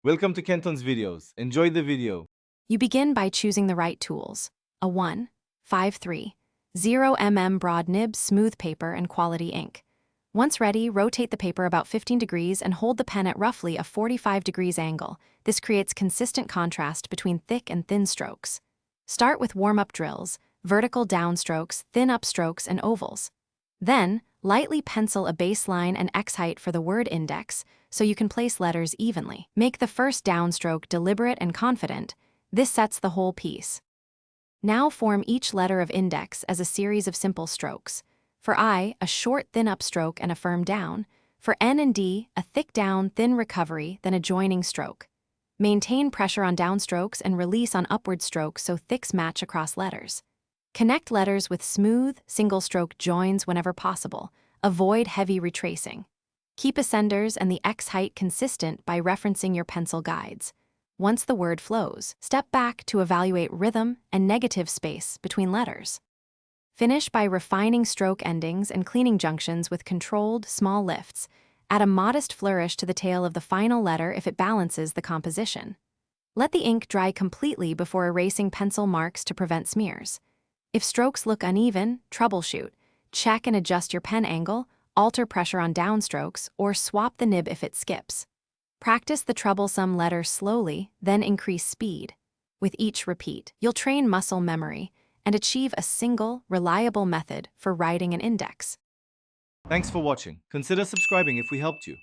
Welcome to Kenton's videos. Enjoy the video. You begin by choosing the right tools: a 1-5-3, 0 mm broad nib smooth paper and quality ink. Once ready, rotate the paper about 15 degrees and hold the pen at roughly a 45 degrees angle. This creates consistent contrast between thick and thin strokes. Start with warm-up drills, vertical downstrokes, thin upstrokes, and ovals. Then, lightly pencil a baseline and X height for the word index so you can place letters evenly. Make the first downstroke deliberate and confident. This sets the whole piece. Now form each letter of index as a series of simple strokes. For I, a short thin upstroke and a firm down. For N and D, a thick down, thin recovery, then a joining stroke. Maintain pressure on downstrokes and release on upward strokes so thicks match across letters. Connect letters with smooth, single-stroke joins whenever possible. Avoid heavy retracing. Keep ascenders and the X height consistent by referencing your pencil guides. Once the word flows, step back to evaluate rhythm and negative space between letters. Finish by refining stroke endings and cleaning junctions with controlled, small lifts. Add a modest flourish to the tail of the final letter if it balances the composition. Let the ink dry completely before erasing pencil marks to prevent smears. If strokes look uneven, troubleshoot. Check and adjust your pen angle, alter pressure on downstrokes, or swap the nib if it skips. Practice the troublesome letter slowly, then increase speed. With each repeat, you'll train muscle memory and achieve a single, reliable method for writing an index. Thanks for watching. Consider subscribing if we helped you.